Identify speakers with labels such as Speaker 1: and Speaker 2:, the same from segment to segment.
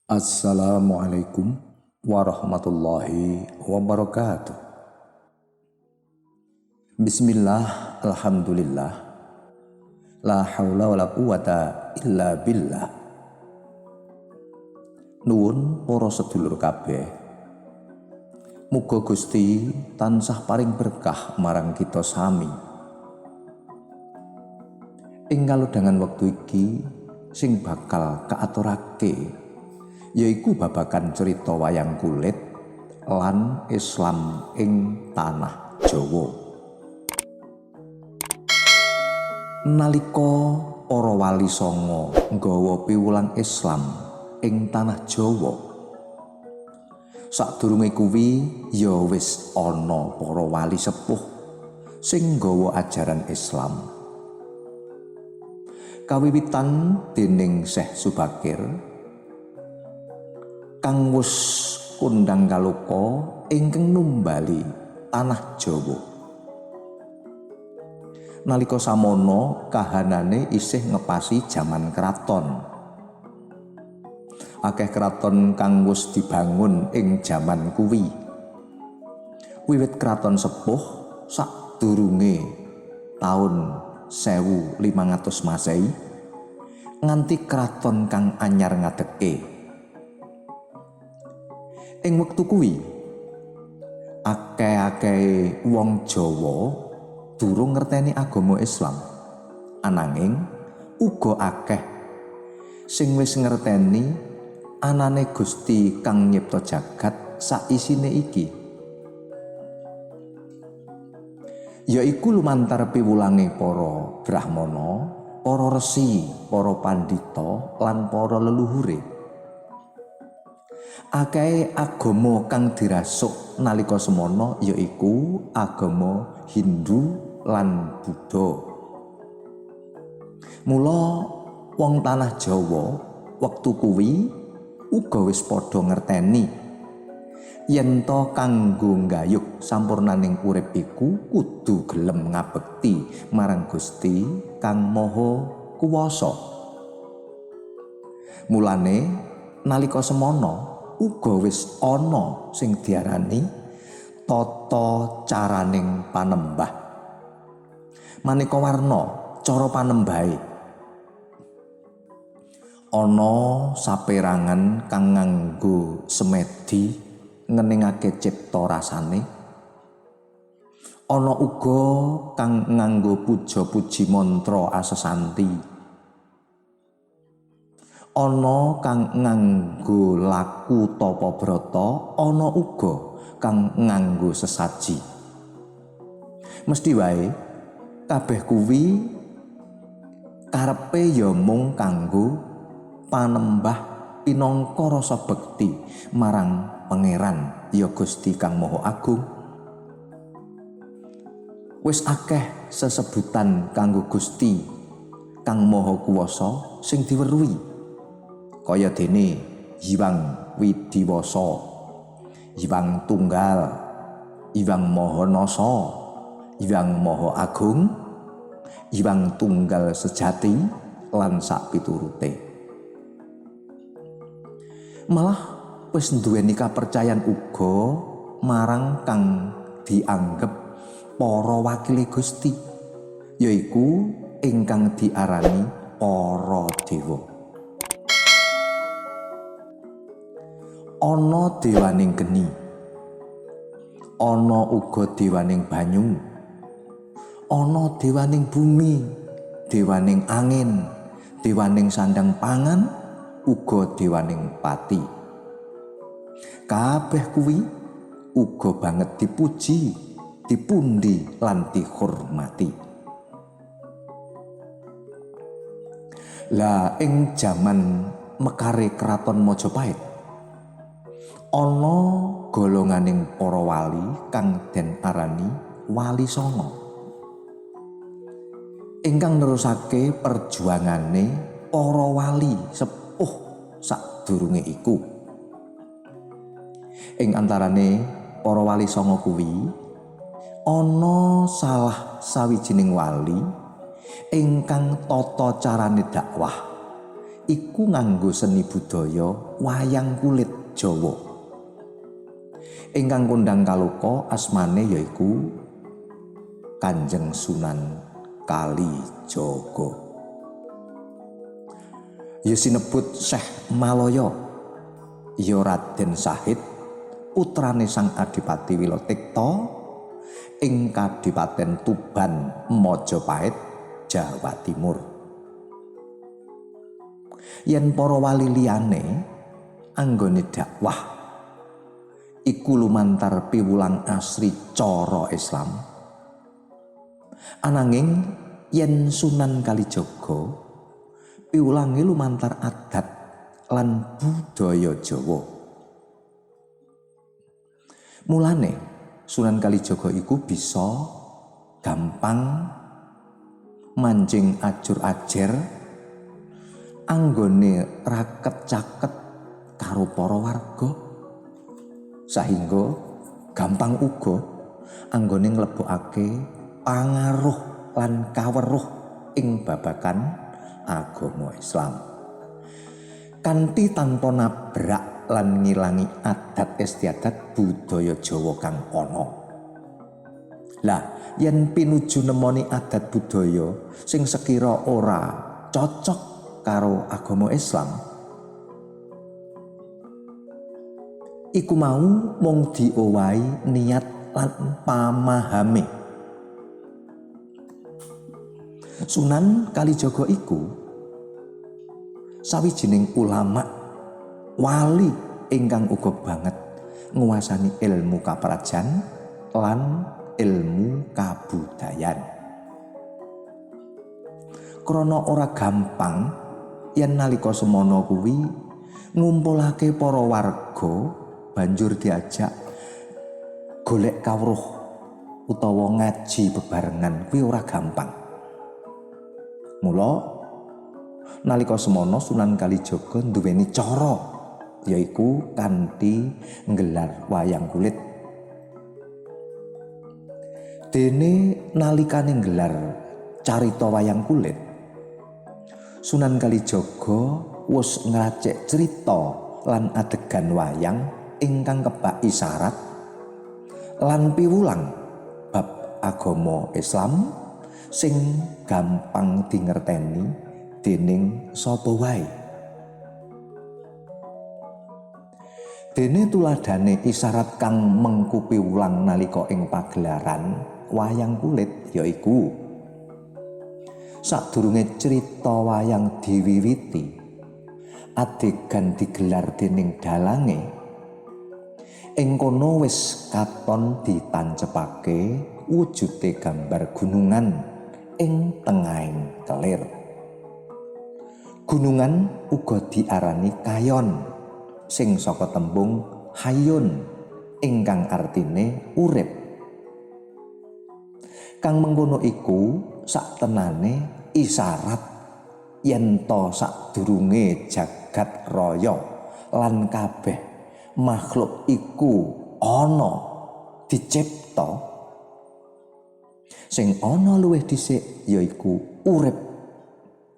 Speaker 1: Assalamualaikum warahmatullahi wabarakatuh. Bismillah, alhamdulillah, la haula wala quwata illa billah. Nuwun para sedulur kabeh, muga Gusti tansah paring berkah marang kita sami. Ing kalodhangan wektu iki sing bakal kaaturake yaiku babagan cerita wayang kulit lan Islam ing tanah Jawa. Nalika para wali songo nggawa piwulang Islam ing tanah Jawa, sadurunge kuwi ya wis ana para wali sepuh sing nggawa ajaran Islam. Kawiwitan dening Syekh Subakir kang wus kondang kaloka ingkang numbali tanah Jawa. Nalika samono kahanane isih ngepasi jaman kraton. Akeh kraton kang wus dibangun ing jaman kuwi. Wiwit kraton sepuh sadurunge taun 1500 Masehi nganti kraton kang anyar ngadeke. Ing wektu kuwi akeh-akeh wong Jawa durung ngerteni agama Islam, ananging uga akeh sing wis ngerteni anane Gusti kang nyipta jagat sak isine iki. Yaiku lumantar piwulange para brahmana, para resi, para pandhita lan para leluhure. Akeh agama kang dirasuk nalika semana yaiku agama Hindu lan Buddha. Mula wong tanah Jawa wektu kuwi uga wis padha ngerteni yen to kanggo nggayuh sampurnaning urip iku kudu gelem ngabekti marang Gusti kang Maha Kuwasa. Mulane nalika semana uga wis ana sing diarani tata caraning panembah. Maneka warna cara panembahe. Ana saperangan kang nganggo semedi ngeningake cipta rasane. Ana uga kang nganggo puja-puji mantra asesanti. Ana kang nganggo laku tapa brata, ana uga kang nganggo sesaji. Mesthi wae kabeh kuwi karepe ya mung kanggo panembah pinangka rasa bekti marang Pangeran ya Gusti kang Maha Agung. Wis akeh sesebutan kanggo Gusti kang Maha Kuwasa sing diweruhi. Kaya dene Hyang Widiwasa, Hyang Tunggal, Hyang Maha Nasa, Hyang Maha Agung, Hyang Tunggal Sejati lan sak piturute. Malah wis duweni kapercayan uga marang kang dianggep para wakile Gusti, yaiku ingkang diarani para dewa. Ana dewaning geni, ana uga dewaning banyu, ana dewaning bumi, dewaning angin, dewaning sandang pangan, uga dewaning pati. Kabeh kuwi uga banget dipuji, dipundi lan dihormati. Lah ing jaman mekare kraton Majapahit ana golonganing para wali kang den arani Wali Songo ingkang nerusake perjuangane para wali sepuh sadurunge iku. Ing antarane para wali songo kuwi ana salah sawijining wali ingkang tata carane dakwah iku nganggo seni budaya wayang kulit Jawa. Ingkang kondhang kaloka asmane yaiku Kanjeng Sunan Kalijaga. Ya sinebut Syekh Malaya, ya Raden Sahid, putrane Sang Adipati Wilotikta ing Kadipaten Tuban Majapahit, Jawa Timur. Yen para wali liyane anggone dakwah iku lumantar piwulang asri cara Islam. Ananging yen Sunan Kalijaga piwulange lumantar adat lan budaya Jawa. Mulane Sunan Kalijaga iku bisa gampang mancing ajur-ajer anggone raket-caket karo para warga, sehingga gampang uga anggone nglebokake pangaruh lan kaweruh ing babagan agama Islam kanthi tanpa nabrak lan ngilangi adat istiadat budaya Jawa kang ana. Lah yen pinuju nemoni adat budaya sing sekira ora cocok karo agama Islam, iku mau mung diowahi niat lan pamahame. Sunan Kalijaga iku sawijining ulama wali ingkang uga banget nguwasani ilmu kaprajan lan ilmu kabudayan. Krana ora gampang yen nalika semana kuwi ngumpulake para warga banjur diajak golek kawruh utawa ngaji bebarengan kuwi ora gampang. Mula nalika semana Sunan Kalijaga nduweni cara, yaiku kanthi nggelar wayang kulit. Dene nalikane nggelar carita wayang kulit, Sunan Kalijaga wis ngracik cerita lan adegan wayang ingkang kebak isyarat lan piwulang bab agama Islam sing gampang dingerteni dening sapa wae. Dene tuladhane isyarat kang mengku piwulang nalika ing pagelaran wayang kulit yaiku sadurunge cerita wayang diwiwiti, adegan digelar dening dalange, ing kono wis katon ditancepake wujude gambar gunungan ing tengahing kelir. Gunungan uga diarani kayon sing saka tembung hayun ingkang artine urip. Kang mengkono iku saktenane isyarat yen to sadurunge jagat raya lan kabeh makhluk iku ana dicipta, sing ana luwih dhisik yaiku urip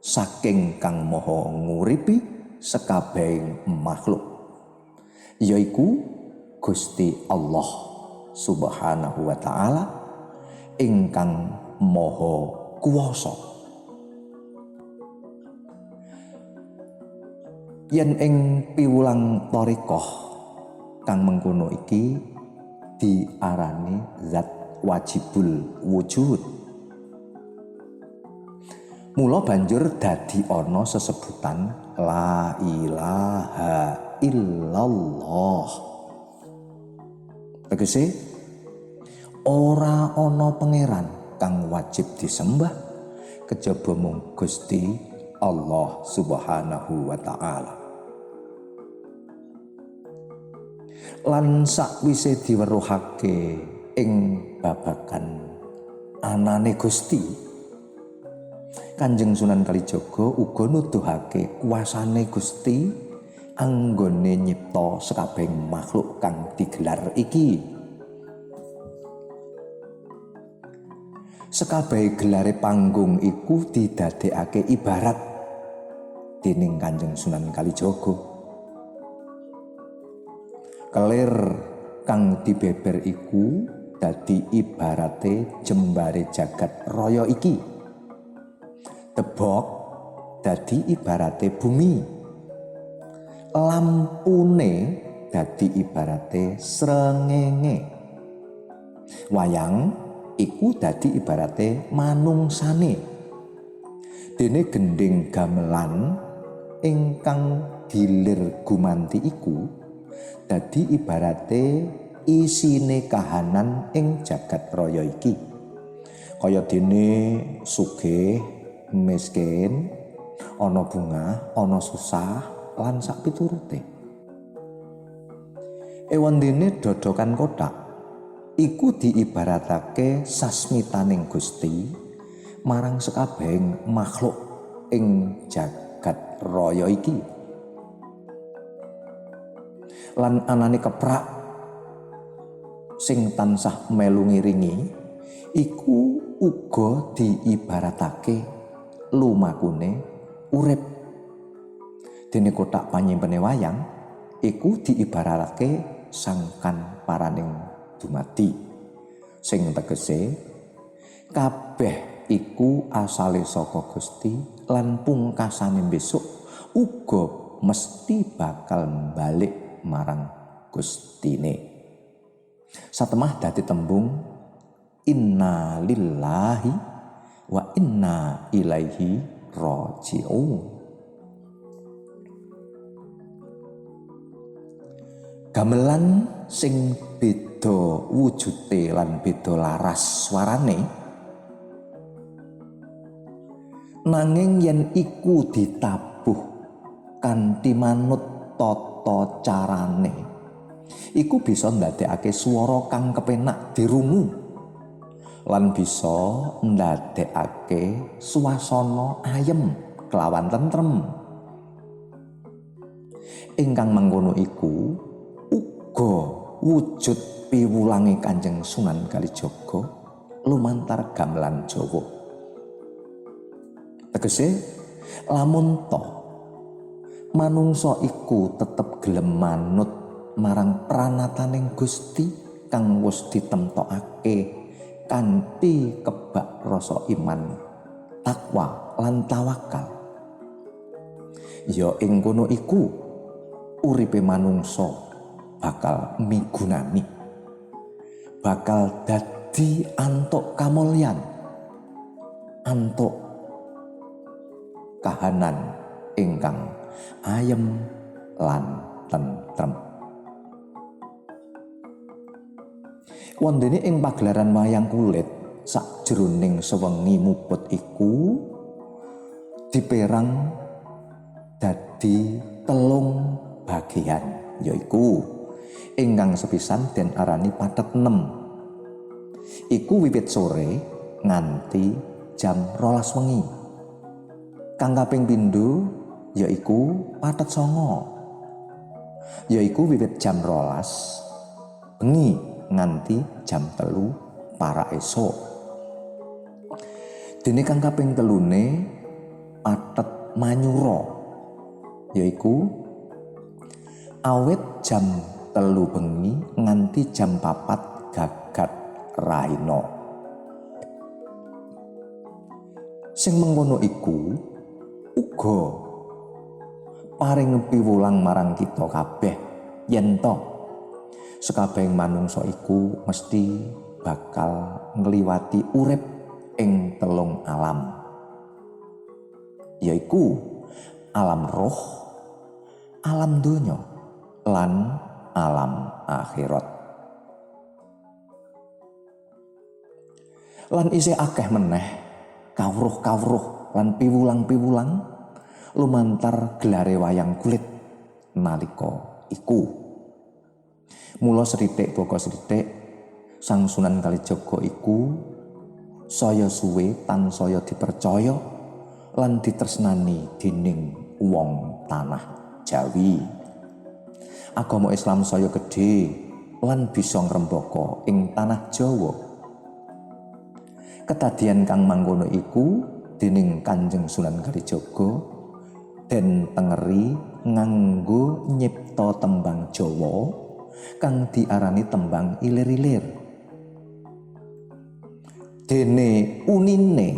Speaker 1: saking kang maha nguripi sekabehing makhluk, yaiku Gusti Allah Subhanahu wa taala ingkang maha kuwasa. Yen ing piwulang thariqah kang mengkono iki diarani zat wajibul wujud. Mula banjur dadi ana sesebutan la ilaha illallah. Tegese ora ana pangeran kang wajib disembah kejaba mung Gusti Allah Subhanahu wa taala. Lan sakwise diweruhake ing babagan anane Gusti, Kanjeng Sunan Kalijaga uga nuduhake kuasane Gusti anggone nyipta sakabehing makhluk kang digelar iki. Sekabehe gelare panggung iku didadekake ibarat dening Kanjeng Sunan Kalijaga. Kelir kang dibeber iku dadi ibarate jembare jagat raya iki. Tebok dadi ibarate bumi. Lampune dadi ibarate srengenge. Wayang iku dadi ibarate manungsane. Dene gending gamelan ingkang gilir gumanti iku dadi ibarate isine kahanan ing jagat raya iki. Kaya dene sugih, miskin, ana bungah, ana susah lan sak piturute. Ewandene dodokan kotak iku diibaratake sasmitaning Gusti marang sekabehing makhluk ing jagat raya iki. Lan anane keprak sing tansah melu ngiringi iku uga diibaratake lumakune urip. Dene kotak panyimpen wayang iku diibaratake sangkan paraning dumadi, sing tegese kabeh iku asale saka Gusti lan pungkasane besok uga mesti bakal balik marang Gustine. Satemah dadi tembung inna lillahi wa inna ilaihi raji'un. Gamelan sing beda wujute lan beda laras swarane, nanging yen iku ditabuh kanthi manut tata carane iku bisa ndadekake swara kang kepenak dirungu lan bisa ndadekake swasana ayem kelawan tentrem. Ingkang mangkono iku uga wujud piwulange Kanjeng Sunan Kalijaga lumantar gamelan Jawa. Tegese lamun toh manungsa iku tetep gelem manut marang pranataning Gusti kang wis ditemtokake kanthi kebak rasa iman, takwa lan tawakal, ya ing kono iku uripe manungsa bakal migunani, bakal dadi antuk kamulyan, antuk kahanan ingkang ayem lan tentrem. Wondene ing pagelaran wayang kulit sakjroning sewengi muput iku diperang dadi 3 bagian, yaiku ingkang sepisan den arani pathet 6. Iku wiwit sore nganti jam 12 wengi. Kang kaping pindho yaiku pathet 9. Yaiku wiwit jam 12 bengi nganti jam 3 para esuk. Dene kang kaping telune pathet manyura yaiku awit jam 3 bengi nganti jam 4 gagat raina. Sing mengkono iku uga paring piwulang marang kita kabeh yen to sekabehing manungsa iku mesti bakal ngliwati urip ing 3 alam, yaiku alam roh, alam donya lan alam akhirat. Lan isih akeh meneh kawruh-kawruh lan piwulang-piwulang lumantar gelare wayang kulit nalika iku. Mula srithik baka srithik Sang Sunan Kalijaga iku saya suwe tansaya dipercaya lan ditresnani dening wong tanah Jawi. Agama Islam saya gedhe lan bisa ngrembaka ing tanah Jawa. Kedadian kang mangkono iku dening Kanjeng Sunan Kalijaga den tengeri nganggo nyipta tembang Jawa kang diarani tembang ilir-ilir. Dene unine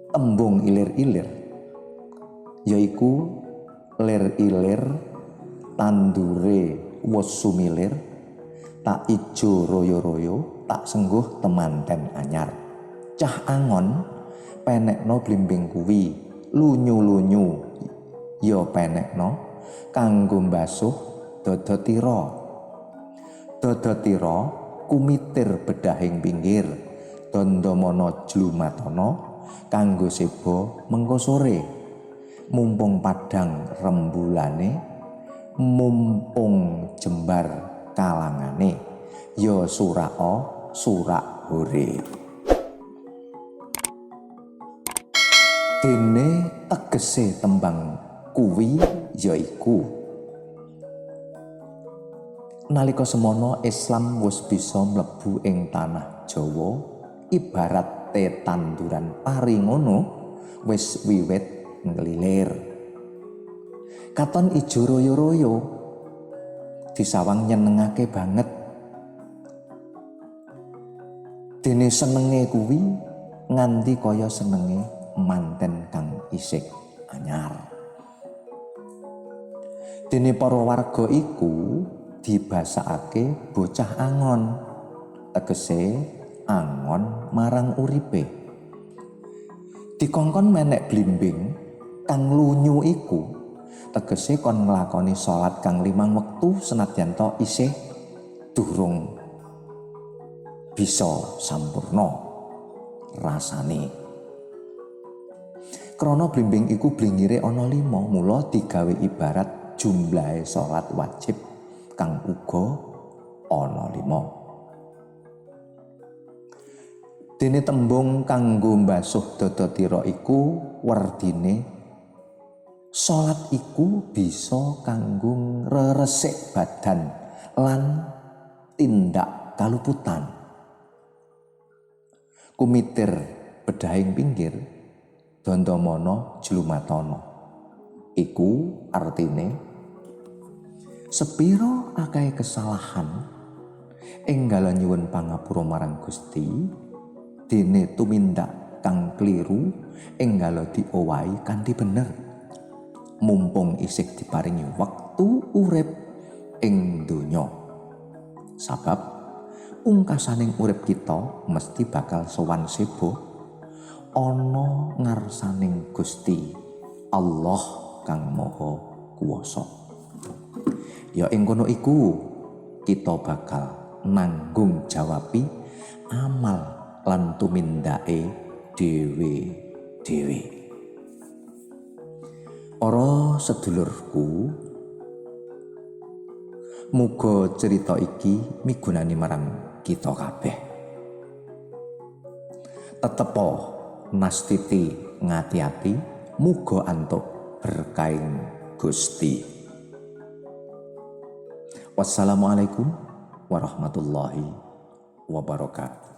Speaker 1: tembung ilir-ilir yaiku lir-ilir tandure wus sumilir tak ijo royo-royo tak sengguh temanten anyar. Cah angon penekno blimbing kuwi lunyu-lunyu ya penekno kanggo mbasuh dodotira. Dodotira kumitir bedahing pinggir dandamana jlumatana kanggo seba mengko sore. Mumpung padhang rembulane mumpung jembar kalangane ya suraka surak hore. Dene tegese tembang kuwi yaiku nalika semono Islam wis bisa mlebu ing tanah Jawa ibarat tetanduran pari ngono wis wiwit nglilir. Katon ijo royo-royo disawang nyenengake banget. Dene senenge kuwi nganti kaya senenge manten kang isih anyar. Dene para warga iku dibasakake bocah angon, tegese angon marang uripe. Dikongkon menek blimbing kang lunyu iku tegese kon nglakoni salat kang 5 wektu senadyan to isih durung bisa sampurna rasane. Krana blimbing iku blingire ana 5, mula digawe ibarat jumlahe salat wajib kang uga ana 5. Dene tembung kanggo mbasuh dodotira iku werdine salat iku bisa kanggo ngresik badan lan tindak kaluputan. Kumitir bedahing pinggir dandamana jlumatana iku artine sepira akeh kesalahan enggal nyuwun pangapura marang Gusti dene tumindak kang kliru enggal diowahi kanthi bener mumpung isih diparingi wektu urip ing donya. Sabab ungkasaning urip kita mesti bakal sowan sebo ana ngarsaning Gusti Allah kang Maha Kuwasa. Ya ing kono iku kita bakal nanggung jawabi amal lan tumindake dhewe-dhewe. Para sedulurku, muga cerita iki migunani marang kita kabeh. Tetepo nastiti ngati-ati, muga antuk berkaing Gusti. Wassalamualaikum warahmatullahi wabarakatuh.